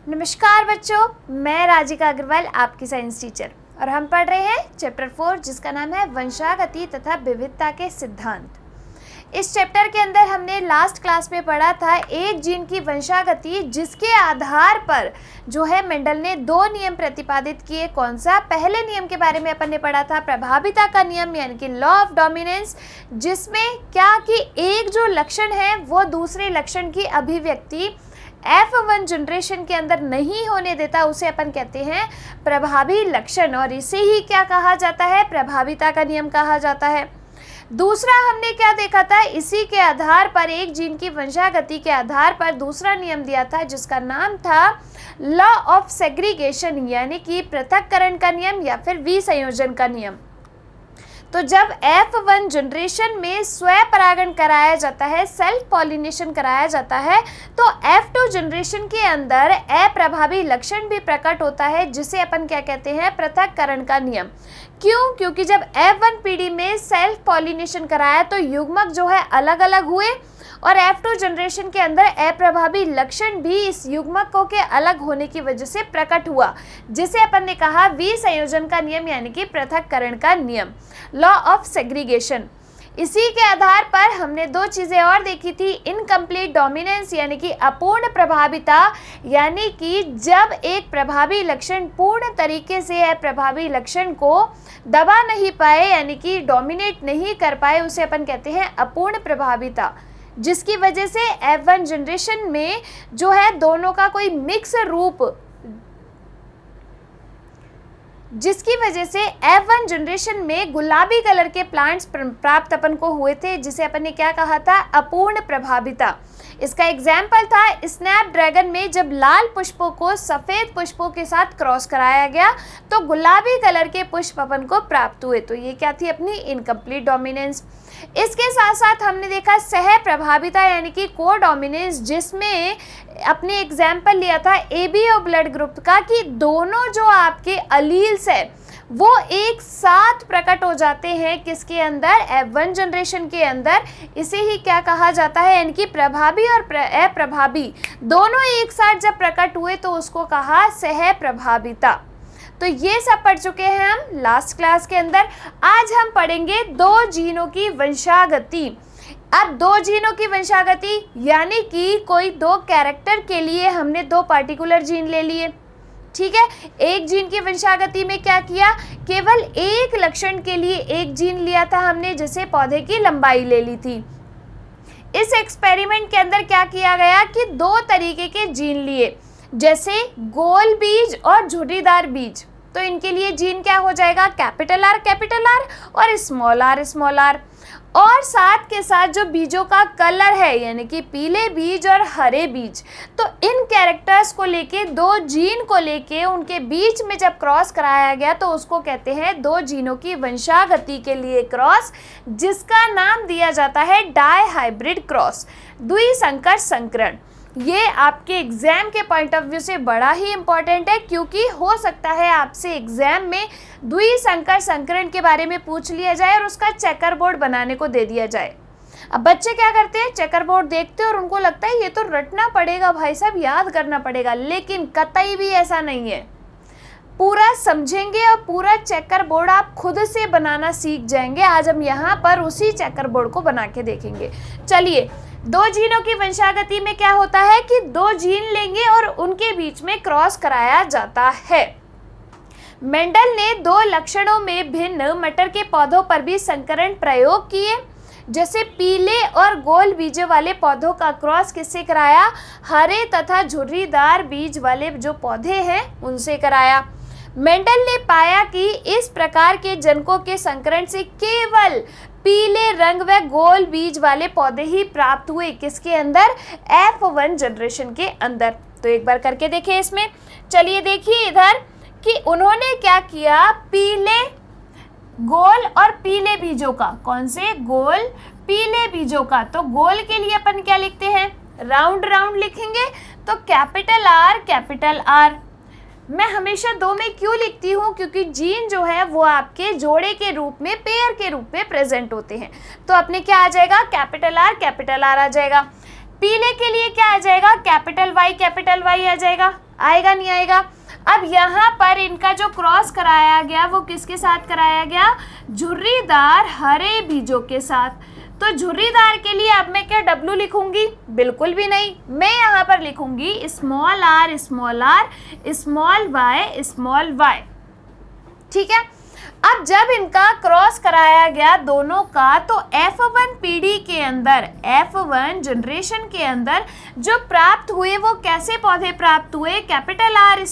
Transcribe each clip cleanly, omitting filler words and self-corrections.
नमस्कार बच्चों, मैं राजिका अग्रवाल आपकी साइंस टीचर और हम पढ़ रहे हैं चैप्टर 4 जिसका नाम है वंशागति तथा विविधता के सिद्धांत। इस चैप्टर के अंदर हमने लास्ट क्लास में पढ़ा था एक जीन की वंशागति, जिसके आधार पर जो है मेंडल ने दो नियम प्रतिपादित किए। कौन सा? पहले नियम के बारे में अपन ने पढ़ा था प्रभाविता का नियम यानी कि लॉ ऑफ डोमिनेंस, जिसमें क्या कि एक जो लक्षण है वो दूसरे लक्षण की अभिव्यक्ति F1 जनरेशन के अंदर नहीं होने देता, उसे अपन कहते हैं प्रभावी लक्षण, और इसे ही क्या कहा जाता है? प्रभाविता का नियम कहा जाता है। दूसरा हमने क्या देखा था? इसी के आधार पर एक जीन की वंशागति के आधार पर दूसरा नियम दिया था जिसका नाम था लॉ ऑफ सेग्रीगेशन यानी कि पृथक्करण का नियम या फिर विसंयोजन का नियम। तो जब F1 जनरेशन में स्वपरागण कराया जाता है, सेल्फ पॉलिनेशन कराया जाता है, तो F2 जनरेशन के अंदर अप्रभावी लक्षण भी प्रकट होता है, जिसे अपन क्या कहते हैं? पृथक्करण का नियम। क्यों? क्योंकि जब F1 पीढ़ी में सेल्फ पॉलिनेशन कराया तो युग्मक जो है अलग अलग हुए और F2 जनरेशन के अंदर अप्रभावी लक्षण भी इस युग्मकों के अलग होने की वजह से प्रकट हुआ, जिसे अपन ने कहा विसंयोजन का नियम यानी कि पृथक्करण का नियम, लॉ ऑफ सेग्रीगेशन। इसी के आधार पर हमने दो चीजें और देखी थी, इनकम्प्लीट डोमिनेंस यानी कि अपूर्ण प्रभाविता, यानी कि जब एक प्रभावी लक्षण पूर्ण तरीके से अप्रभावी लक्षण को दबा नहीं पाए यानी कि डोमिनेट नहीं कर पाए, उसे अपन कहते हैं अपूर्ण प्रभाविता, जिसकी वजह से F1 जनरेशन में जो है दोनों का कोई मिक्स रूप, जिसकी वजह से F1 जनरेशन में गुलाबी कलर के प्लांट्स प्राप्त अपन को हुए थे, जिसे अपन ने क्या कहा था? अपूर्ण प्रभाविता। इसका एग्जाम्पल था स्नैपड्रैगन में जब लाल पुष्पों को सफ़ेद पुष्पों के साथ क्रॉस कराया गया तो गुलाबी कलर के पुष्प अपन को प्राप्त हुए। तो ये क्या थी? अपनी इनकम्प्लीट डोमिनेंस। इसके साथ साथ हमने देखा सह प्रभाविता यानी कि को डोमिनेंस, जिसमें अपने एग्जाम्पल लिया था ABO ब्लड ग्रुप का कि दोनों जो आपके अलील्स है वो एक साथ प्रकट हो जाते हैं किसके अंदर? F1 जनरेशन के अंदर। इसे ही क्या कहा जाता है? यानी कि प्रभावी और अप्रभावी दोनों एक साथ जब प्रकट हुए तो उसको कहा सह प्रभाविता। तो ये सब पढ़ चुके हैं हम लास्ट क्लास के अंदर। आज हम पढ़ेंगे दो जीनों की वंशागति। अब दो जीनों की वंशागति यानी कि कोई दो कैरेक्टर के लिए हमने दो पार्टिकुलर जीन ले लिए, ठीक है। एक जीन की वंशागति में क्या किया? केवल एक लक्षण के लिए एक जीन लिया था हमने, जैसे पौधे की लंबाई ले ली थी। इस एक्सपेरिमेंट के अंदर क्या किया गया कि दो तरीके के जीन लिए, जैसे गोल बीज और झुर्रीदार बीज। तो इनके लिए जीन क्या हो जाएगा? कैपिटल R और स्मॉल r। और साथ के साथ जो बीजों का कलर है यानी कि पीले बीज और हरे बीज, तो इन कैरेक्टर्स को लेके, दो जीन को लेके उनके बीच में जब क्रॉस कराया गया तो उसको कहते हैं दो जीनों की वंशागति के लिए क्रॉस, जिसका नाम दिया जाता है डाई हाइब्रिड क्रॉस, द्विसंकर संकरण। ये आपके एग्जाम के पॉइंट ऑफ व्यू से बड़ा ही इंपॉर्टेंट है, क्योंकि हो सकता है आपसे एग्जाम में द्विसंकर संकरण के बारे में पूछ लिया जाए और उसका चेकर बोर्ड बनाने को दे दिया जाए। अब बच्चे क्या करते हैं? चेकर बोर्ड देखते हैं और उनको लगता है ये तो रटना पड़ेगा भाई साहब, याद करना पड़ेगा, लेकिन कतई भी ऐसा नहीं है। पूरा समझेंगे और पूरा चेकर बोर्ड आप खुद से बनाना सीख जाएंगे। आज हम यहाँ पर उसी चेकर बोर्ड को बना के देखेंगे। चलिए, दो जीनों की वंशागति में क्या होता है कि दो जीन लेंगे और उनके बीच में क्रॉस कराया जाता है। मेंडल ने दो लक्षणों में भिन्न मटर के पौधों पर भी संकरण प्रयोग किए, जैसे पीले और गोल बीजों वाले पौधों का क्रॉस किससे कराया? हरे तथा झुर्रीदार बीज वाले जो पौधे हैं उनसे कराया। मेंडल ने पाया कि इस प्रकार के जनकों के संकरण से केवल पीले रंग व गोल बीज वाले पौधे ही प्राप्त हुए, किसके अंदर? F1 जनरेशन के अंदर। तो एक बार करके देखिए इसमें। चलिए देखिए इधर कि उन्होंने क्या किया, पीले गोल और पीले बीजों का, कौन से? गोल पीले बीजों का। तो गोल के लिए अपन क्या लिखते हैं? राउंड लिखेंगे, तो कैपिटल R। मैं हमेशा दो में क्यों लिखती हूँ? क्योंकि जीन जो है वो आपके जोड़े के रूप में, पेयर के रूप में प्रेजेंट होते हैं। तो अपने क्या आ जाएगा? कैपिटल R आ जाएगा। पीले के लिए क्या आ जाएगा? कैपिटल Y आ जाएगा। आएगा नहीं आएगा। अब यहाँ पर इनका जो क्रॉस कराया गया वो किसके साथ कराया गया, झुर्रीदार हरे बीजों के साथ। तो झुर्रीदार के लिए अब मैं क्या W लिखूंगी, बिल्कुल भी नहीं, मैं यहाँ पर लिखूंगी स्मॉल r स्मॉल y, ठीक है। अब जब इनका क्रॉस कराया गया दोनों का, तो F1 पीढ़ी के अंदर, F1 जनरेशन के अंदर जो प्राप्त हुए वो कैसे पौधे प्राप्त हुए, capital R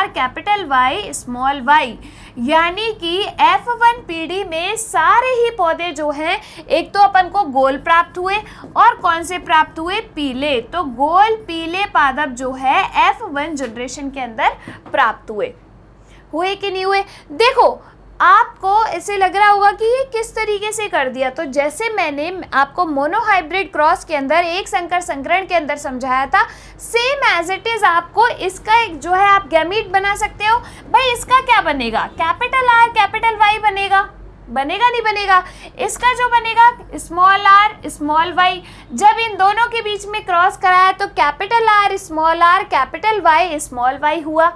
capital Y small y, यानी कि F1 पीढ़ी में सारे ही पौधे जो हैं, एक तो अपन को गोल प्राप्त हुए और कौन से प्राप्त हुए, पीले। तो गोल पीले पादप जो है F1 जनरेशन के अंदर प्राप्त हुए कि नहीं हुए। देखो आपको ऐसे लग रहा होगा कि ये किस तरीके से कर दिया, तो जैसे मैंने आपको मोनोहाइब्रिड क्रॉस के अंदर एक संकर संकरण के अंदर समझाया था, सेम एज इट इज आपको इसका एक जो है आप गैमीट बना सकते हो। भाई इसका क्या बनेगा, कैपिटल R कैपिटल Y बनेगा, बनेगा नहीं बनेगा। इसका जो बनेगा स्मॉल r स्मॉल y, जब इन दोनों के बीच में क्रॉस कराया तो capital R capital Y small y हुआ।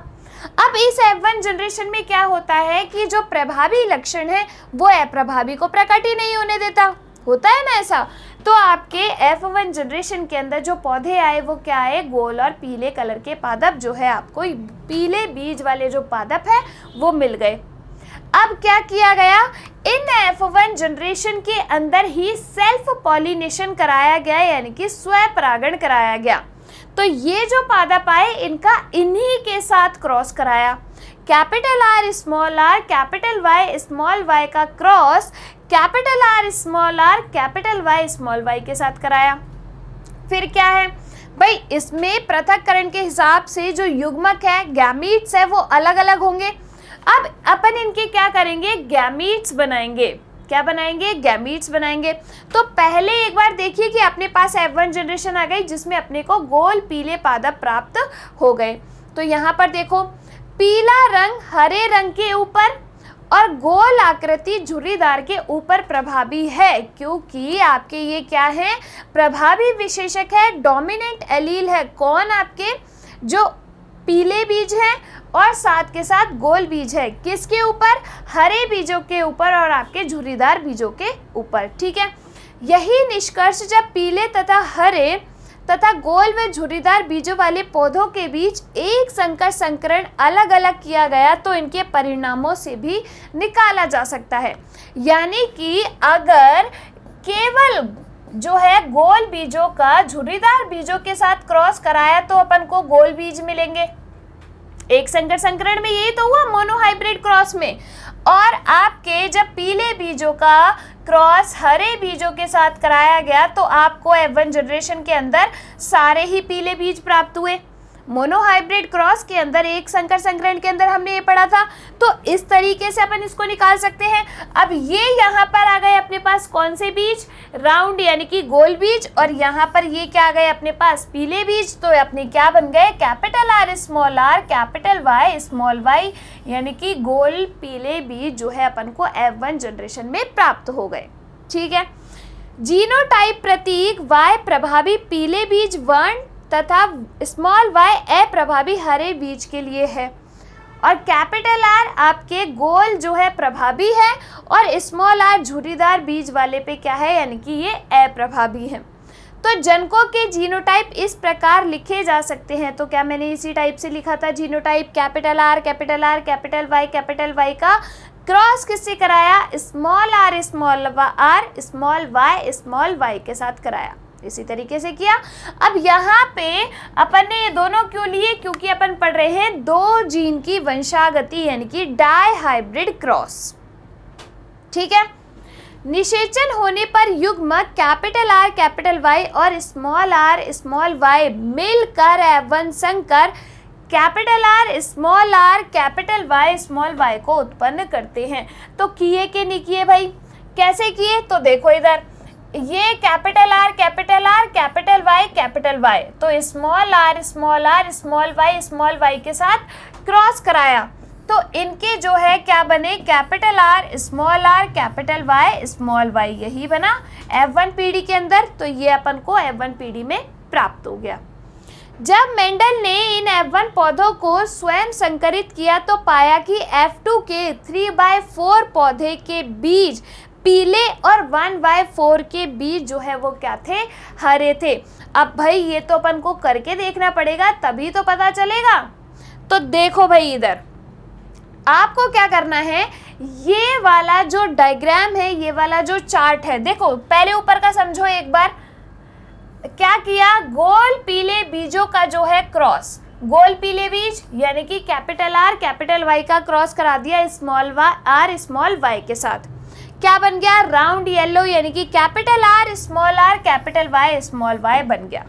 अब इस F1 जनरेशन में क्या होता है कि जो प्रभावी लक्षण है वो अप्रभावी को प्रकट ही नहीं होने देता, होता है ना ऐसा। तो आपके F1 जनरेशन के अंदर जो पौधे आए वो क्या आए, गोल और पीले कलर के पादप जो है, आपको पीले बीज वाले जो पादप है वो मिल गए। अब क्या किया गया, इन F1 जनरेशन के अंदर ही सेल्फ पॉलिनेशन कराया गया, यानी कि स्वपरागण कराया गया। तो ये जो पादप आए इनका इन्हीं के साथ क्रॉस कराया, capital R capital Y small y का cross capital R capital Y small y के साथ कराया। फिर क्या है भाई, इसमें पृथक्करण के हिसाब से जो युग्मक है, गैमीट्स है, वो अलग अलग होंगे। अब अपन इनके क्या करेंगे, गैमीट्स बनाएंगे। क्या बनाएंगे, गैमीट्स बनाएंगे। तो पहले एक बार देखिए कि अपने पास F1 जनरेशन आ गई जिसमें अपने को गोल पीले पादप प्राप्त हो गए। तो यहाँ पर देखो, पीला रंग हरे रंग के ऊपर और गोल आकृति झुर्रीदार के ऊपर प्रभावी है, क्योंकि आपके ये क्या है, प्रभावी विशेषक है, डोमिनेंट एलील है। कौन, आपके जो पीले बीज हैं और साथ के साथ गोल बीज है, किसके ऊपर, हरे बीजों के ऊपर और आपके झुर्रीदार बीजों के ऊपर, ठीक है। यही निष्कर्ष जब पीले तथा हरे तथा गोल व झुर्रीदार बीजों वाले पौधों के बीच एक संकर संकरण अलग अलग किया गया तो इनके परिणामों से भी निकाला जा सकता है। यानी कि अगर केवल जो है गोल बीजों का झुर्रीदार बीजों के साथ क्रॉस कराया तो अपन को गोल बीज मिलेंगे, एक संकर संकरण में यही तो हुआ मोनोहाइब्रिड क्रॉस में। और आपके जब पीले बीजों का क्रॉस हरे बीजों के साथ कराया गया तो आपको F1 जनरेशन के अंदर सारे ही पीले बीज प्राप्त हुए। मोनोहाइब्रिड क्रॉस के अंदर एक संकर संकरण के अंदर हमने ये पढ़ा था, तो इस तरीके से अपन इसको निकाल सकते हैं। अब ये यहाँ पर आ गए अपने पास कौन से बीज, राउंड यानी कि गोल बीज, और यहाँ पर ये क्या आ गए अपने पास, पीले बीज। तो अपने क्या बन गए, capital R capital Y small y, यानी कि गोल पीले बीज जो है अपन को F1 जनरेशन में प्राप्त हो गए, ठीक है। जीनोटाइप प्रतीक Y प्रभावी पीले बीज वर्ण तथा स्मॉल y अप्रभावी हरे बीज के लिए है, और कैपिटल R आपके गोल जो है प्रभावी है और स्मॉल r झुर्रीदार बीज वाले पे क्या है, यानी कि ये अप्रभावी है। तो जनकों के जीनोटाइप इस प्रकार लिखे जा सकते हैं। तो क्या मैंने इसी टाइप से लिखा था genotype, capital R capital Y का क्रॉस किससे कराया, स्मॉल r स्मॉल y के साथ कराया, इसी तरीके से किया। अब यहाँ पे अपन ने ये दोनों क्यों लिए, क्योंकि अपन पढ़ रहे हैं दो जीन की वंशागति यानी कि डायहाइब्रिड क्रॉस, ठीक है। निषेचन होने पर युग्मक कैपिटल R कैपिटल Y और स्मॉल r स्मॉल y मिलकर F1 संकर capital R capital Y small y को उत्पन्न करते हैं। तो किए कि नहीं किए भाई, कैसे किए, तो देखो इधर ये कैपिटल R कैपिटल Y, तो स्मॉल r स्मॉल y के साथ क्रॉस कराया तो इनके जो है क्या बने, capital R capital Y small y, यही बना F1 पीढ़ी के अंदर। तो ये अपन को F1 पीढ़ी में प्राप्त हो गया। जब मेंडल ने इन F1 पौधों को स्वयं संकरित किया तो पाया कि F2 के 3/4 पौधे के बीज पीले और 1/4 के बीज जो है वो क्या थे, हरे थे। अब भाई ये तो अपन को करके देखना पड़ेगा तभी तो पता चलेगा। तो देखो भाई इधर आपको क्या करना है, ये वाला जो डायग्राम है, ये वाला जो चार्ट है, देखो पहले ऊपर का समझो एक बार। क्या किया, गोल पीले बीजों का जो है क्रॉस, गोल पीले बीज यानी कि कैपिटल आर कैपिटल वाई का क्रॉस करा दिया स्मॉल आर स्मॉल वाई के साथ। क्या बन गया, राउंड येलो यानी कि capital R capital Y small Y बन गया।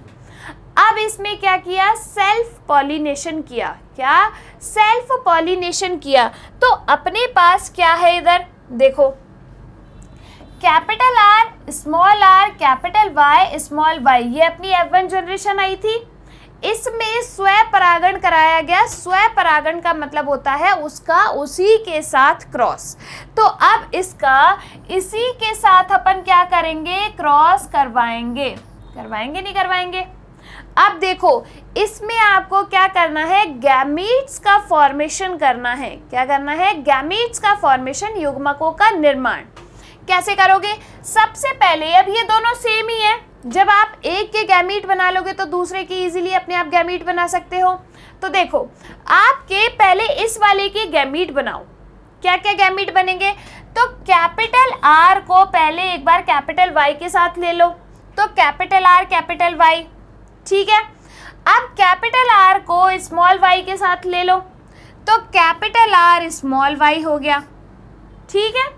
अब इसमें क्या किया, सेल्फ पॉलिनेशन किया। क्या, सेल्फ पॉलिनेशन किया। तो अपने पास क्या है इधर देखो, capital R capital Y small Y, ये अपनी F1 जनरेशन आई थी। इसमें स्वयं परागण कराया गया। स्वयं परागण का मतलब होता है उसका उसी के साथ क्रॉस। तो अब इसका इसी के साथ अपन क्या करेंगे, क्रॉस करवाएंगे। करवाएंगे नहीं करवाएंगे। अब देखो इसमें आपको क्या करना है, गैमीट्स का फॉर्मेशन करना है। क्या करना है, गैमीट्स का फॉर्मेशन, युग्मकों का निर्माण। कैसे करोगे, सबसे पहले अब ये दोनों सेम ही है, जब आप एक के गैमीट बना लोगे तो दूसरे की इजीली अपने आप गैमीट बना सकते हो। तो देखो आपके पहले इस वाले के गैमीट बनाओ। क्या क्या गैमीट बनेंगे, तो कैपिटल आर को पहले एक बार कैपिटल वाई के साथ ले लो, तो कैपिटल आर कैपिटल वाई, ठीक है। अब कैपिटल आर को स्मॉल वाई के साथ ले लो, तो कैपिटल आर स्मॉल वाई हो गया, ठीक है।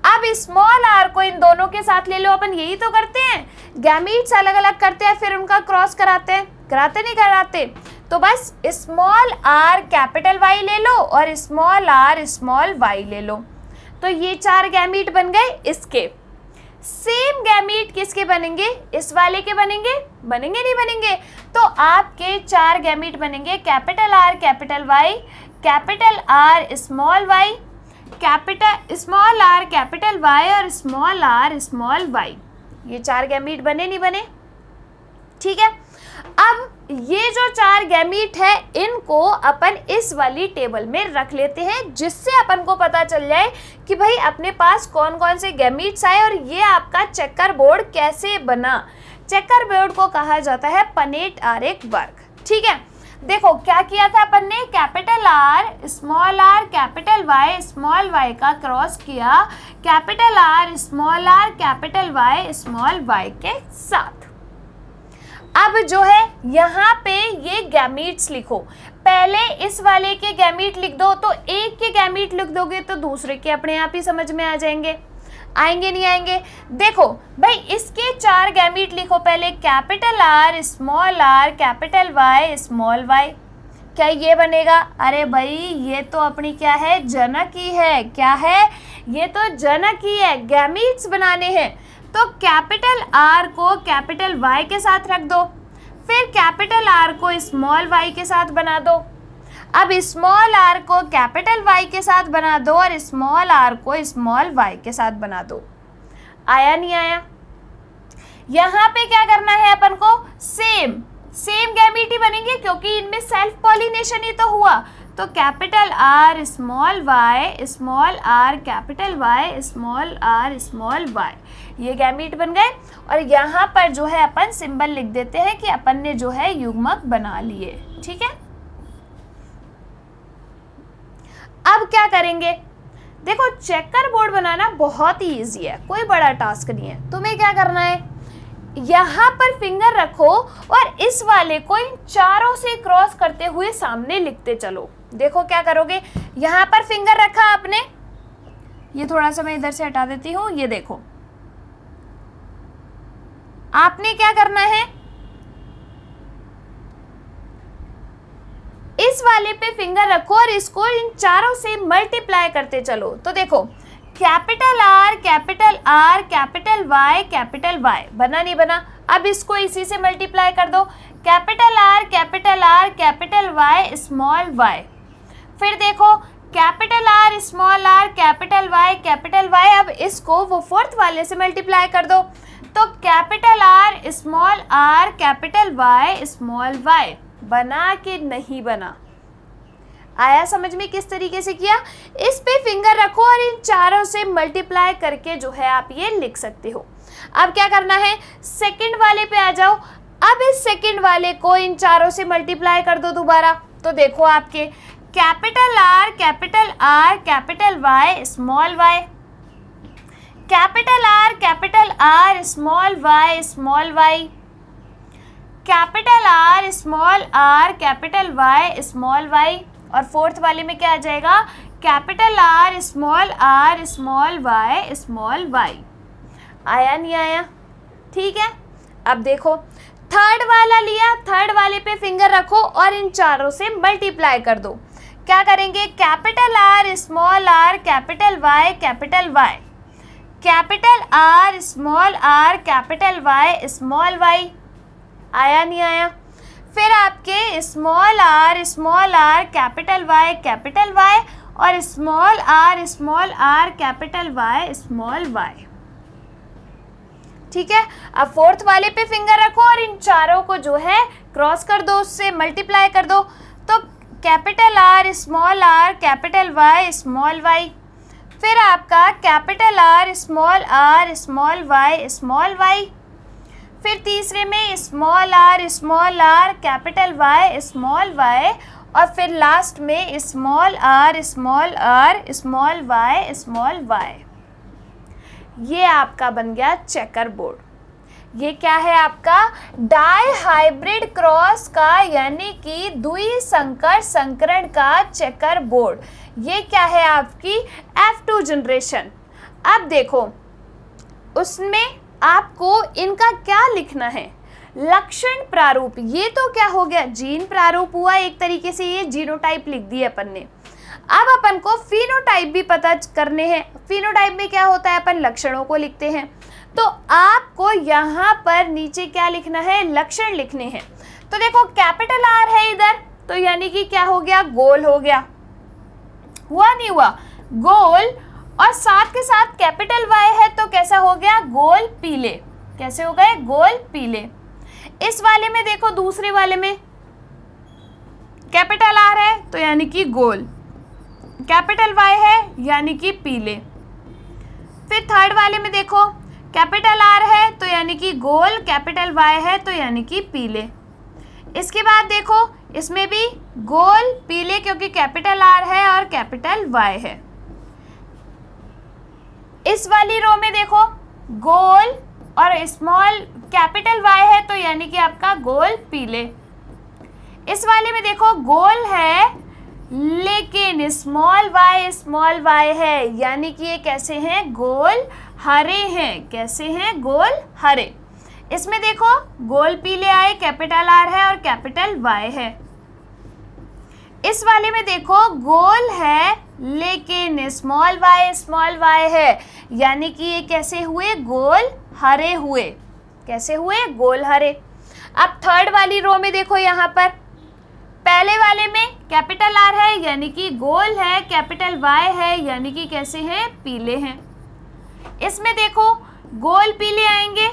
अब स्मॉल आर को इन दोनों के साथ ले लो। अपन यही तो करते हैं, गैमीट्स अलग अलग करते हैं फिर उनका क्रॉस कराते हैं, कराते नहीं कराते। तो बस स्मॉल आर कैपिटल वाई ले लो और स्मॉल आर स्मॉल वाई ले लो। तो ये 4 गैमीट बन गए इसके। सेम गैमीट किसके बनेंगे, इस वाले के बनेंगे, बनेंगे नहीं बनेंगे। तो आपके 4 गैमीट बनेंगे, capital R capital Y, capital R small Y, capital small R capital Y और स्मॉल आर स्मॉल वाई। ये 4 गैमीट बने नहीं बने, ठीक है। अब ये जो 4 गैमीट है इनको अपन इस वाली टेबल में रख लेते हैं, जिससे अपन को पता चल जाए कि भाई अपने पास कौन कौन से गैमीट्स आए और ये आपका चेकर बोर्ड कैसे बना। चेकर बोर्ड को कहा जाता है पनेट आरेख वर्ग, ठीक है। देखो क्या किया था अपन ने, capital R capital Y small Y का क्रॉस किया capital R capital Y small Y के साथ। अब जो है यहाँ पे ये गैमीट्स लिखो। पहले इस वाले के गैमीट लिख दो, तो एक के गैमीट लिख दोगे तो दूसरे के अपने आप ही समझ में आ जाएंगे। आएंगे नहीं आएंगे, देखो भाई इसके 4 गैमीट लिखो पहले, capital R capital Y small Y. क्या ये बनेगा, अरे भाई ये तो अपनी क्या है, जनक ही है। क्या है, ये तो जनक ही है, गैमीट्स बनाने हैं। तो कैपिटल आर को कैपिटल वाई के साथ रख दो, फिर कैपिटल आर को स्मॉल वाई के साथ बना दो। अब स्मॉल आर को कैपिटल वाई के साथ बना दो और स्मॉल आर को स्मॉल वाई के साथ बना दो। आया नहीं आया, यहाँ पे क्या करना है अपन को, सेम गैमीट ही बनेंगे क्योंकि इनमें सेल्फ पॉलिनेशन ही तो हुआ। तो capital R small R capital Y small Y, ये गैमीट बन गए। और यहाँ पर जो है अपन सिंबल लिख देते हैं कि अपन ने जो है युग्मक बना लिए, ठीक है। अब क्या करेंगे, देखो चेकर बोर्ड बनाना बहुत ही इजी है, कोई बड़ा टास्क नहीं है। तुम्हें क्या करना है, यहाँ पर फिंगर रखो और इस वाले को इन चारों से क्रॉस करते हुए सामने लिखते चलो। देखो क्या करोगे, यहाँ पर फिंगर रखा आपने, ये थोड़ा सा मैं इधर से हटा देती हूँ। ये देखो आपने क्या करना है, इस वाले पे फिंगर रखो और इसको इन चारों से मल्टीप्लाई करते चलो। तो देखो कैपिटल आर कैपिटल वाई बना नहीं बना, अब इसको इसी से मल्टीप्लाई कर दो, capital R capital Y small Y. फिर देखो कैपिटल आर कैपिटल वाई, अब इसको वो फोर्थ वाले से मल्टीप्लाई कर दो, तो capital R capital Y small Y. बना कि नहीं बना? आया समझ में किस तरीके से किया? इस पे फिंगर रखो और इन चारों से मल्टीप्लाई करके जो है आप ये लिख सकते हो। अब क्या करना है, सेकंड वाले पे आ जाओ। अब इस सेकंड वाले को इन चारों से मल्टीप्लाई कर दो दोबारा। तो देखो आपके capital R, capital R, capital Y, small y, capital R, capital R, small y, small y, capital R, small r, capital Y, small y, और फोर्थ वाले में क्या आ जाएगा, capital R, small r, small y, small y। आया नहीं आया? ठीक है। अब देखो थर्ड वाला लिया, थर्ड वाले पे फिंगर रखो और इन चारों से मल्टीप्लाई कर दो। क्या करेंगे, capital R, small r, capital Y, capital Y, capital R, small r, capital Y, small y। आया नहीं आया? फिर आपके small r, capital Y, capital Y, और small r, capital Y, small y। ठीक है। अब फोर्थ वाले पे फिंगर रखो और इन चारों को जो है क्रॉस कर दो, उससे मल्टीप्लाई कर दो। तो capital R, small r, capital Y, small y। फिर आपका capital R, small y, small y। फिर तीसरे में small r, capital Y, small y, और फिर लास्ट में small r, small y, small y। ये आपका बन गया चेकर बोर्ड। ये क्या है आपका, डाई हाइब्रिड क्रॉस का यानी कि द्वि संकर संकरण का चेकर बोर्ड। ये क्या है आपकी F2 जनरेशन। अब देखो उसमें आपको इनका क्या लिखना है, लक्षण प्रारूप। ये तो क्या हो गया, जीन प्रारूप हुआ एक तरीके से, ये जीनोटाइप लिख दिए अपन ने। अब अपन को फिनोटाइप भी पता करने हैं। फिनोटाइप में क्या होता है, अपन लक्षणों को लिखते हैं। तो आपको यहाँ पर नीचे क्या लिखना है, लक्षण लिखने हैं। तो देखो कैपिटल R है इधर, तो यानी कि क्या हो गया, गोल हो गया, हुआ नहीं हुआ, गोल। और साथ के साथ कैपिटल Y है तो कैसा हो गया, गोल पीले। कैसे हो गए, गोल पीले। इस वाले में देखो, दूसरे वाले में कैपिटल R है तो यानी कि गोल, कैपिटल Y है यानी कि पीले। फिर थर्ड वाले में देखो कैपिटल R है तो यानी कि गोल, कैपिटल Y है तो यानी कि पीले। इसके बाद देखो इसमें भी गोल पीले क्योंकि कैपिटल R है और कैपिटल Y है। इस वाली रो में देखो गोल और स्मॉल कैपिटल Y है तो यानी कि आपका गोल पीले। इस वाले में देखो गोल है लेकिन स्मॉल y है, यानी कि ये कैसे हैं, गोल हरे हैं। कैसे हैं, गोल हरे। इसमें देखो गोल पीले आए, कैपिटल R है और कैपिटल Y है। इस वाले में देखो गोल है लेकिन स्मॉल y है, यानी कि ये कैसे हुए, गोल हरे हुए। कैसे हुए, गोल हरे। अब थर्ड वाली रो में देखो, यहाँ पर पहले वाले में कैपिटल R है यानी कि गोल है, कैपिटल Y है यानी कि कैसे हैं, पीले हैं। इसमें देखो गोल पीले आएंगे।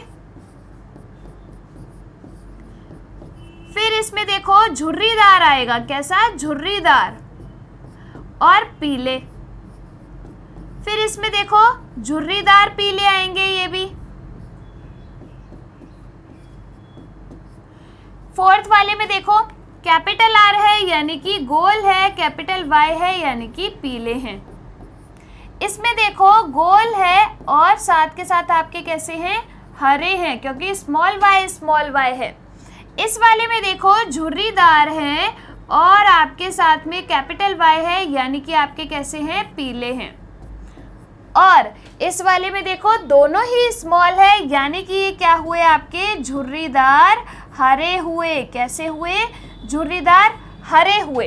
फिर इसमें देखो झुर्रीदार आएगा, कैसा, झुर्रीदार और पीले। फिर इसमें देखो झुर्रीदार पीले आएंगे, ये भी। फोर्थ वाले में देखो कैपिटल R है यानी कि गोल है, कैपिटल Y है यानी कि पीले हैं। इसमें देखो गोल है और साथ के साथ आपके कैसे हैं, हरे हैं क्योंकि स्मॉल y है। इस वाले में देखो झुर्रीदार है और आपके साथ में कैपिटल Y है यानी कि आपके कैसे हैं, पीले हैं। और इस वाले में देखो दोनों ही स्मॉल है यानी कि ये क्या हुए, आपके झुर्रीदार हरे हुए। कैसे हुए, झुर्रीदार हरे हुए।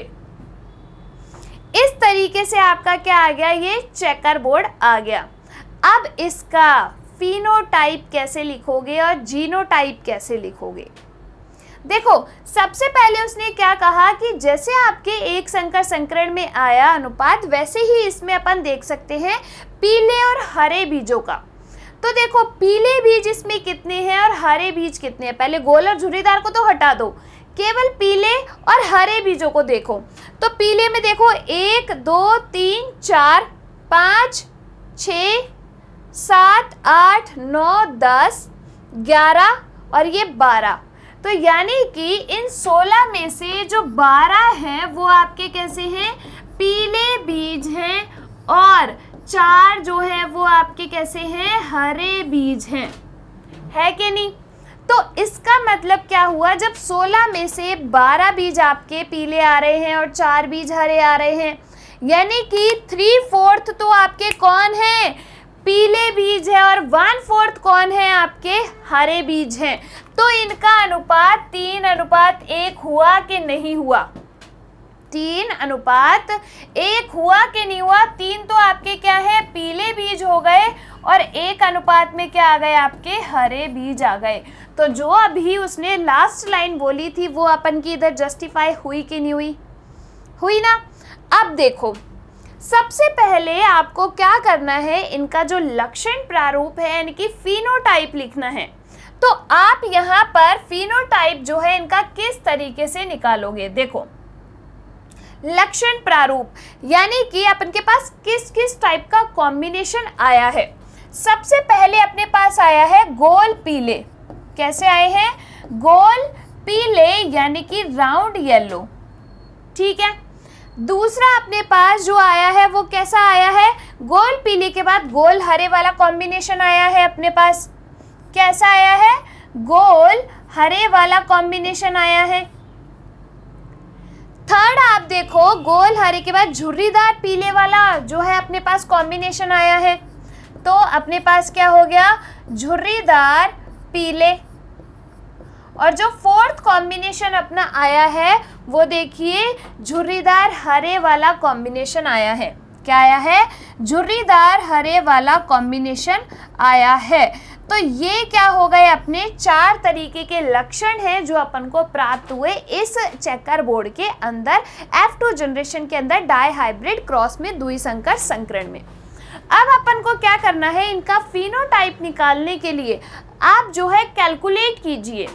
इस तरीके से आपका क्या आ गया, ये चेकर बोर्ड आ गया। अब इसका फिनोटाइप कैसे लिखोगे और जीनोटाइप कैसे लिखोगे। देखो सबसे पहले उसने क्या कहा कि जैसे आपके एक संकर संकरण में आया अनुपात, वैसे ही इसमें अपन देख सकते हैं पीले और हरे बीजों का। तो देखो पीले बीज इसमें कितने हैं और हरे बीज कितने हैं। पहले गोल और झुर्रीदार को तो हटा दो, केवल पीले और हरे बीजों को देखो, तो पीले में देखो 1 2 3 4 5 6 7 8 9 10 11 और ये 12। तो यानी कि इन 16 में से जो 12 हैं वो आपके कैसे हैं, पीले बीज हैं, और 4 जो है वो आपके कैसे हैं, हरे बीज हैं, है कि नहीं। तो इसका मतलब क्या हुआ, जब 16 में से 12 बीज आपके पीले आ रहे हैं और 4 बीज हरे आ रहे हैं, यानी कि 3/4 तो आपके कौन हैं, पीले बीज है, और 1/4 कौन है, आपके हरे बीज हैं। तो इनका अनुपात 3:1 हुआ कि नहीं हुआ, 3:1 हुआ कि नहीं हुआ। 3 तो आपके क्या है, पीले बीज हो गए, और 1 अनुपात में क्या आ गए, आपके हरे बीज आ गए। तो जो अभी उसने लास्ट लाइन बोली थी वो अपन की इधर जस्टिफाई हुई कि नहीं हुई, हुई ना। अब देखो, सबसे पहले आपको क्या करना है, इनका जो लक्षण प्रारूप है यानी कि फिनोटाइप लिखना है। तो आप यहाँ पर फिनोटाइप जो है इनका किस तरीके से निकालोगे, देखो लक्षण प्रारूप यानी कि अपन के पास किस किस टाइप का कॉम्बिनेशन आया है। सबसे पहले अपने पास आया है गोल पीले, कैसे आए हैं, गोल पीले यानी कि राउंड येलो, ठीक है। दूसरा अपने पास जो आया है वो कैसा आया है, गोल पीले के बाद गोल हरे वाला कॉम्बिनेशन आया है अपने पास, कैसा आया है, गोल हरे वाला कॉम्बिनेशन आया है। थर्ड आप देखो, गोल हरे के बाद झुर्रीदार पीले वाला जो है अपने पास कॉम्बिनेशन आया है, तो अपने पास क्या हो गया, झुर्रीदार पीले। और जो फोर्थ कॉम्बिनेशन अपना आया है वो देखिए झुर्रीदार हरे वाला कॉम्बिनेशन आया है, क्या आया है, झुर्रीदार हरे वाला कॉम्बिनेशन आया है। तो ये क्या हो गए, अपने 4 तरीके के लक्षण हैं जो अपन को प्राप्त हुए इस चेकर बोर्ड के अंदर, F2 जनरेशन के अंदर डाई हाइब्रिड क्रॉस में द्विसंकर संकरण में। अब अपन को क्या करना है, इनका फिनोटाइप निकालने के लिए आप जो है कैलकुलेट कीजिए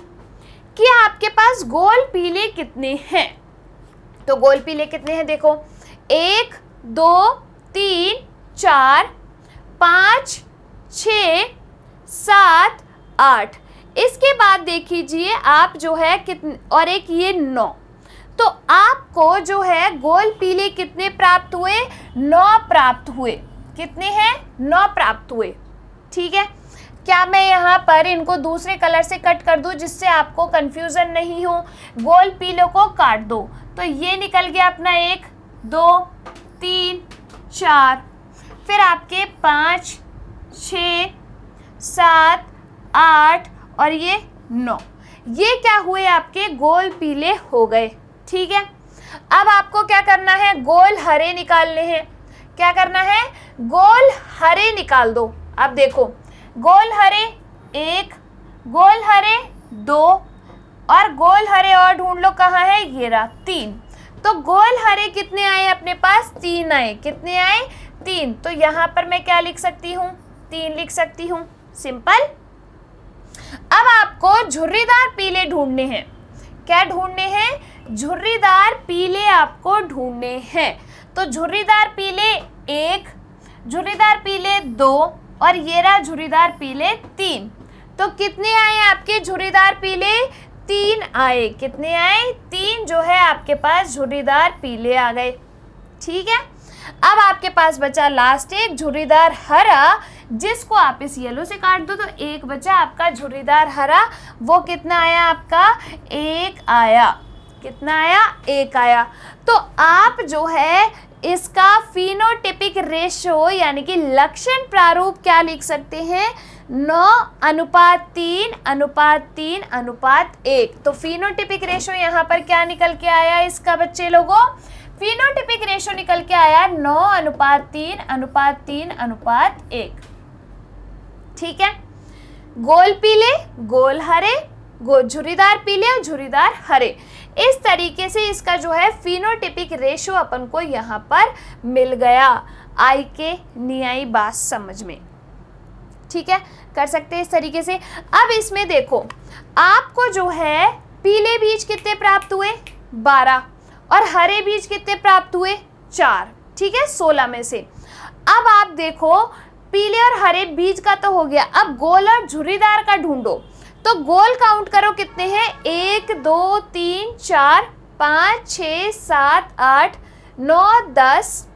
कि आपके पास गोल पीले कितने हैं। तो गोल पीले कितने हैं, देखो 1 2 3 4 5 6 7 8। इसके बाद देख लीजिए आप जो है कितने, और एक ये 9। तो आपको जो है गोल पीले कितने प्राप्त हुए, 9 प्राप्त हुए। कितने हैं, 9 प्राप्त हुए, ठीक है। क्या मैं यहाँ पर इनको दूसरे कलर से कट कर दूँ जिससे आपको कंफ्यूजन नहीं हो, गोल पीलों को काट दो, तो ये निकल गया अपना 1 2 3 4, फिर आपके 5 6 7 8 और ये 9, ये क्या हुए, आपके गोल पीले हो गए, ठीक है। अब आपको क्या करना है, गोल हरे निकालने हैं। क्या करना है, गोल हरे निकाल दो। अब देखो गोल हरे 1, गोल हरे 2, और गोल हरे और ढूंढ लो कहाँ है, ये रहा 3। तो गोल हरे कितने आए अपने पास, 3 आए। कितने आए, 3। तो यहाँ पर मैं क्या लिख सकती हूँ, 3 लिख सकती हूँ, सिंपल। अब आपको झुर्रीदार पीले ढूंढने हैं। क्या ढूंढने हैं, झुर्रीदार पीले आपको ढूंढने हैं। तो झुर्रीदार पीले 1, झुर्रीदार पीले 2, और ये रहा झुर्रीदार पीले 3। तो कितने आए आपके झुर्रीदार पीले, 3 आए। कितने आए, 3 जो है आपके पास झुर्रीदार पीले आ गए, ठीक है। अब आपके पास बचा लास्ट एक झुर्रीदार हरा, जिसको आप इस येलो से काट दो तो 1 बचा आपका झुर्रीदार हरा। वो कितना आया आपका, 1 आया। कितना आया, 1 आया। तो आप जो है इसका फिनोटिपिक रेशो यानी कि लक्षण प्रारूप क्या लिख सकते हैं, 9:3:3:1। तो फिनोटिपिक रेशो यहाँ पर क्या निकल के आया इसका, बच्चे लोगों, फिनोटिपिक रेशो निकल के आया 9:3:3:1, ठीक है। गोल पीले, गोल हरे, झुर्रीदार पीले और झुर्रीदार हरे, इस तरीके से इसका जो है फिनोटिपिक रेशो अपन को यहाँ पर मिल गया। आई के नियाई बात समझ में, ठीक है, कर सकते हैं इस तरीके से। अब इसमें देखो आपको जो है पीले बीज कितने प्राप्त हुए? 12। और हरे बीज कितने प्राप्त हुए? 4। ठीक है, 16 में से। अब आप देखो, पीले और हरे बीज का तो हो गया, अब गोल और झुर्रीदार का ढूंढो। तो गोल काउंट करो कितने हैं? 1 2 3 4 5 6 7 8 9 10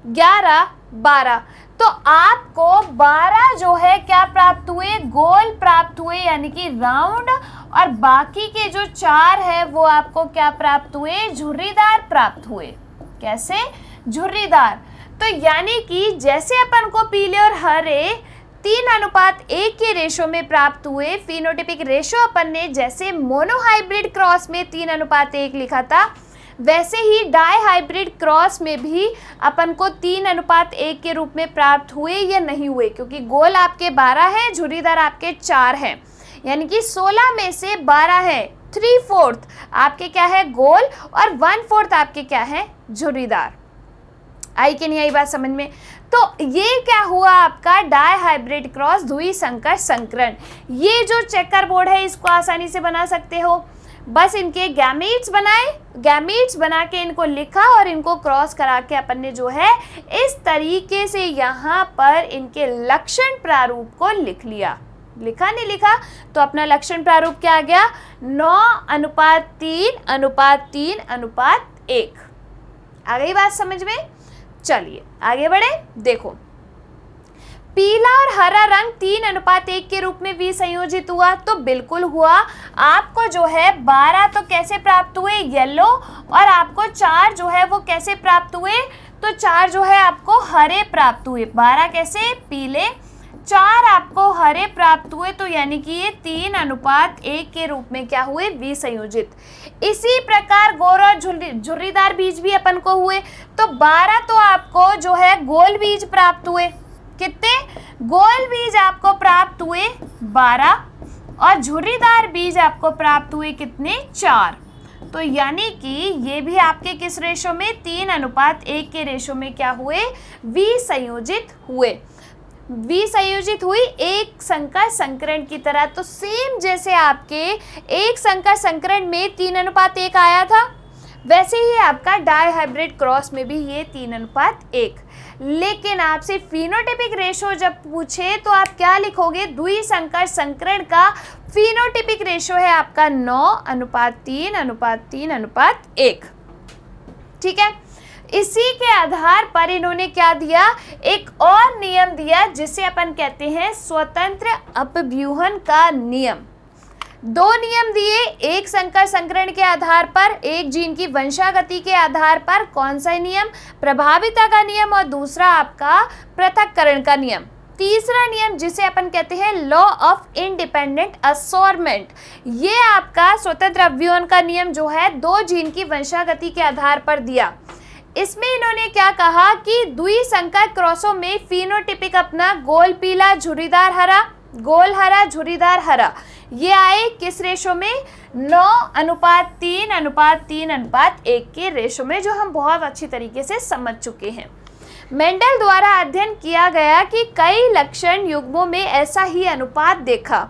11 12। तो आपको 12 जो है क्या प्राप्त हुए? गोल प्राप्त हुए, यानी कि राउंड। और बाकी के जो 4 है वो आपको क्या प्राप्त हुए? झुर्रीदार प्राप्त हुए। कैसे? झुर्रीदार। तो यानी कि जैसे अपन को पीले और हरे 3:1 के रेशो में प्राप्त हुए, फिनोटिपिक रेशो अपन ने जैसे मोनोहाइब्रिड क्रॉस में 3:1 लिखा था, वैसे ही डाई हाइब्रिड क्रॉस में भी अपन को 3:1 के रूप में प्राप्त हुए या नहीं हुए, क्योंकि गोल आपके 12 हैं, झुर्रीदार आपके 4 हैं, यानी कि 16 में से 12 है, 3/4 आपके क्या है? गोल, और 1/4 आपके क्या है? झुर्रीदार। आई कि नहीं आई बात समझ में? तो ये क्या हुआ आपका? डाई हाइब्रिड क्रॉस, द्विसंकर संकरण। ये जो चेकर बोर्ड है इसको आसानी से बना सकते हो, बस इनके गैमीट्स बनाए, गैमीट्स बना के इनको लिखा और इनको क्रॉस करा के अपन ने जो है इस तरीके से यहाँ पर इनके लक्षण प्रारूप को लिख लिया। लिखा नहीं लिखा? तो अपना लक्षण प्रारूप क्या आ गया? 9:3:3:1। आ गई बात समझ में? चलिए आगे बढ़े। देखो, पीला और हरा रंग 3:1 के रूप में विसंयोजित हुआ, तो बिल्कुल हुआ। आपको जो है 12 तो कैसे प्राप्त हुए? येलो। और आपको 4 जो है वो कैसे प्राप्त हुए? तो 4 जो है आपको हरे प्राप्त हुए। 12 कैसे? पीले, 4 आपको हरे प्राप्त हुए। तो यानी कि ये 3:1 के रूप में क्या हुए? विसंयोजित। इसी प्रकार गोल और झुर्रीदार बीज भी अपन को हुए। तो 12 तो आपको जो है गोल बीज प्राप्त हुए। कितने? गोल बीज आपको प्राप्त हुए 12, और झुर्रीदार बीज आपको प्राप्त हुए कितने? 4। तो यानी कि ये भी आपके किस रेशो में? 3:1 के रेशो में क्या हुए? विसंयोजित हुए। विसंयोजित हुई एक संकर संकरण की तरह। तो सेम जैसे आपके एक संकर संकरण में 3:1 आया था, वैसे ही आपका डाई हाइब्रिड क्रॉस में भी ये 3:1। लेकिन आपसे फिनोटिपिक रेशो जब पूछे तो आप क्या लिखोगे? द्विसंकर संकरण का फिनोटिपिक रेशो है आपका 9:3:3:1। ठीक है, इसी के आधार पर इन्होंने क्या दिया? एक और नियम दिया जिसे अपन कहते हैं स्वतंत्र अपव्यूहन का नियम। 2 नियम दिए, एक संकर संकरण के आधार पर, एक जीन की वंशागति के आधार पर। कौन सा नियम? प्रभाविता का नियम, और दूसरा आपका पृथक्करण का नियम। तीसरा नियम जिसे अपन कहते हैं लॉ ऑफ इंडिपेंडेंट असॉर्टमेंट, ये आपका स्वतंत्र अपव्यूहन का नियम जो है 2 जीन की वंशागति के आधार पर दिया। इसमें इन्होंने क्या कहा कि द्विसंकर क्रॉसों में फिनोटिपिक अपना गोल पीला, झुर्रीदार हरा, गोल हरा, झुर्रीदार हरा, ये आए किस रेशो में? 9:3:3:1 के रेशो में, जो हम बहुत अच्छी तरीके से समझ चुके हैं। मेंडल द्वारा अध्ययन किया गया कि कई लक्षण युग्मों में ऐसा ही अनुपात देखा।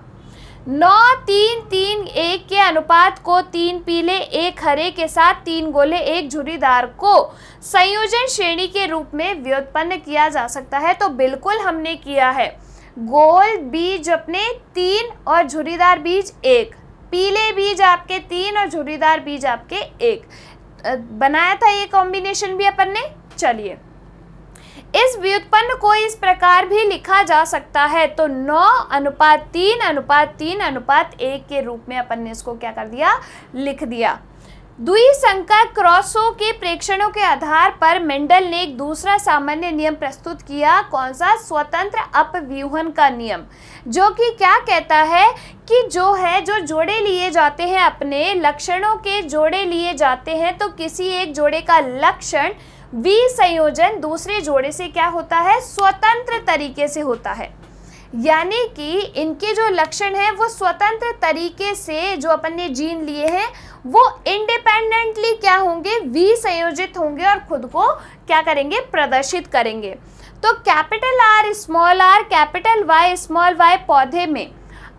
9:3:3:1 के अनुपात को 3 पीले 1 हरे के साथ 3 गोले 1 झुर्रीदार को संयोजन श्रेणी के रूप में व्युत्पन्न किया जा सकता है। तो बिल्कुल हमने किया है। गोल बीज अपने 3 और झुर्रीदार बीज 1, पीले बीज आपके 3 और झुर्रीदार बीज आपके 1 बनाया था। ये कॉम्बिनेशन भी अपन ने। चलिए, इस व्युत्पन्न को इस प्रकार भी लिखा जा सकता है। तो 9:3:3:1 के रूप में अपन ने इसको क्या कर दिया? लिख दिया। द्विसंकर क्रॉसों के प्रेक्षणों के आधार पर मेंडल ने एक दूसरा सामान्य नियम प्रस्तुत किया। कौन सा? स्वतंत्र अपव्यूहन का नियम, जो कि क्या कहता है कि जो जोड़े लिए जाते हैं, अपने लक्षणों के जोड़े लिए जाते हैं, तो किसी एक जोड़े का लक्षण विसंयोजन दूसरे जोड़े से क्या होता है? स्वतंत्र तरीके से होता है। यानी कि इनके जो लक्षण हैं वो स्वतंत्र तरीके से, जो अपन ने जीन लिए हैं वो इंडिपेंडेंटली क्या होंगे? विसंयोजित होंगे और खुद को क्या करेंगे? प्रदर्शित करेंगे। तो capital R small r, capital Y small y पौधे में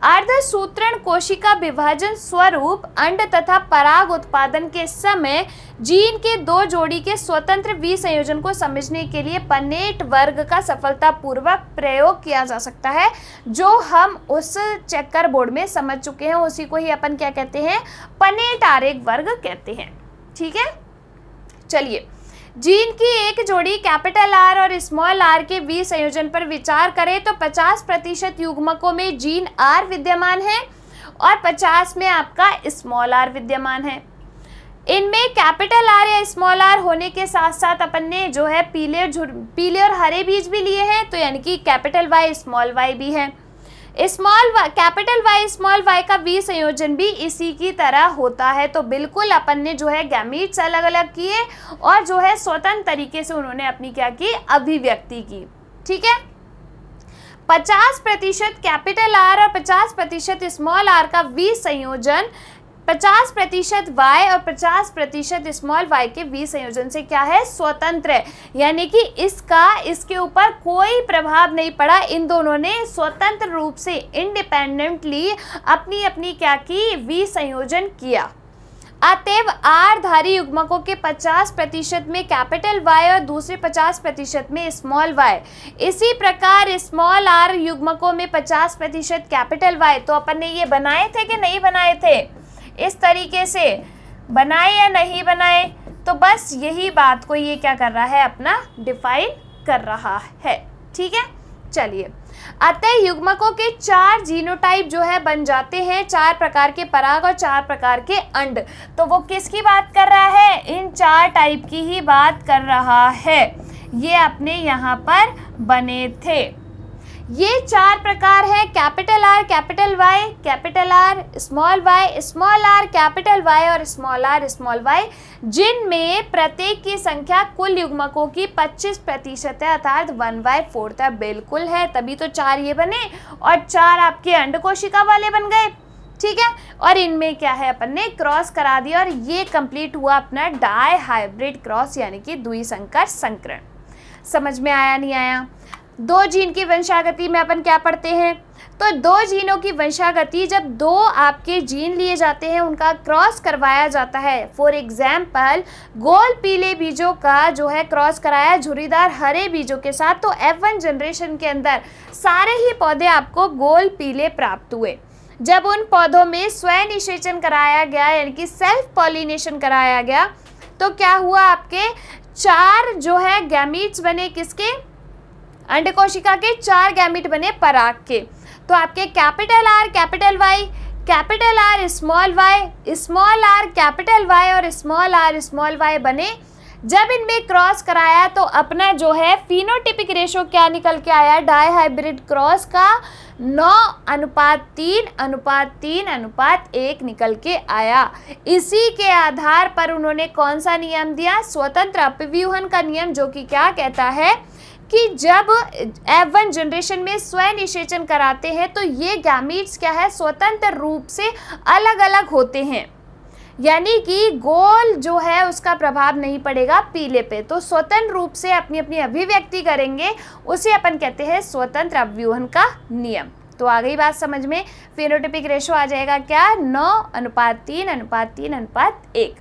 अर्धसूत्रण कोशिका विभाजन स्वरूप अंड तथा पराग उत्पादन के समय जीन के दो जोड़ी के स्वतंत्र विसंयोजन को समझने के लिए पनेट वर्ग का सफलतापूर्वक प्रयोग किया जा सकता है, जो हम उस चेकर बोर्ड में समझ चुके हैं। उसी को ही अपन क्या कहते हैं, पनेट आरेख वर्ग कहते हैं। ठीक है, चलिए जीन की एक जोड़ी कैपिटल आर और स्मॉल आर के विसंयोजन पर विचार करें तो 50% युग्मकों में जीन आर विद्यमान है और 50 में आपका स्मॉल आर विद्यमान है। इनमें कैपिटल आर या स्मॉल आर होने के साथ साथ अपन ने जो है पीले और हरे बीज भी लिए हैं, तो यानी कि कैपिटल वाई स्मॉल वाई भी है। कैपिटल वाई स्मॉल वाई का विसंयोजन भी इसी की तरह होता है। तो बिल्कुल अपन ने जो है गैमीट्स अलग अलग किए और जो है स्वतंत्र तरीके से उन्होंने अपनी क्या की, अभिव्यक्ति की। ठीक है, 50% कैपिटल आर और 50% स्मॉल आर का विसंयोजन 50% y और 50% स्मॉल y के विसंयोजन से क्या है, स्वतंत्र है। यानी कि इसके ऊपर कोई प्रभाव नहीं पड़ा। इन दोनों ने स्वतंत्र रूप से इंडिपेंडेंटली अपनी अपनी क्या की, विसंयोजन किया। अतएव आर धारी युग्मकों के 50% में कैपिटल Y और दूसरे 50% में स्मॉल y। इसी प्रकार स्मॉल r युग्मकों में 50% कैपिटल Y। तो अपन ने ये बनाए थे कि नहीं बनाए थे, इस तरीके से बनाए या नहीं बनाए, तो बस यही बात को ये क्या कर रहा है, अपना डिफाइन कर रहा है। ठीक है, चलिए अतः युग्मकों के 4 जीनोटाइप जो है बन जाते हैं, 4 प्रकार के पराग और 4 प्रकार के अंड। तो वो किसकी बात कर रहा है, इन 4 टाइप की ही बात कर रहा है। ये अपने यहाँ पर बने थे। ये 4 प्रकार है, capital R capital Y, capital R small Y, small R capital Y और स्मॉल आर स्मॉल वाई, जिनमें प्रत्येक की संख्या कुल युग्मकों की 25% है, अर्थात 1/4 बिल्कुल है। तभी तो 4 ये बने और 4 आपके अंड कोशिका वाले बन गए। ठीक है, और इनमें क्या है, अपन ने क्रॉस करा दिया और ये कंप्लीट हुआ अपना डाई हाइब्रिड क्रॉस, यानी कि द्विसंकर संकरण। समझ में आया नहीं आया? 2 जीन की वंशागति में अपन क्या पढ़ते हैं, तो 2 जीनों की वंशागति, जब 2 आपके जीन लिए जाते हैं, उनका क्रॉस करवाया जाता है। फॉर एग्जाम्पल गोल पीले बीजों का जो है क्रॉस कराया झुर्रीदार हरे बीजों के साथ, तो F1 जनरेशन के अंदर सारे ही पौधे आपको गोल पीले प्राप्त हुए। जब उन पौधों में स्वयं निषेचन कराया गया, यानी कि सेल्फ पॉलिनेशन कराया गया, तो क्या हुआ, आपके 4 जो है गैमीट्स बने, किसके, अंड कोशिका के 4 गैमीट बने पराग के। तो आपके capital R capital Y, capital R small Y, small R capital Y और स्मॉल आर स्मॉल वाई बने। जब इनमें क्रॉस कराया तो अपना जो है फिनोटिपिक रेशो क्या निकल के आया, डाई हाइब्रिड क्रॉस का 9:3:3:1 निकल के आया। इसी के आधार पर उन्होंने कौन सा नियम दिया, स्वतंत्र अपव्यूहन का नियम, जो कि क्या कहता है कि जब F1 जनरेशन में स्वयं निषेचन कराते हैं तो ये गैमीट्स क्या है, स्वतंत्र रूप से अलग अलग होते हैं, यानी कि गोल जो है उसका प्रभाव नहीं पड़ेगा पीले पे, तो स्वतंत्र रूप से अपनी अपनी अभिव्यक्ति करेंगे, उसे अपन कहते हैं स्वतंत्र अपव्यूहन का नियम। तो आ गई बात समझ में, फिनोटिपिक रेशो आ जाएगा क्या, 9:3:3:1।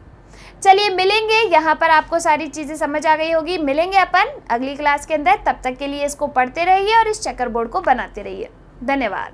चलिए मिलेंगे, यहाँ पर आपको सारी चीज़ें समझ आ गई होगी। मिलेंगे अपन अगली क्लास के अंदर, तब तक के लिए इसको पढ़ते रहिए और इस चेकर बोर्ड को बनाते रहिए। धन्यवाद।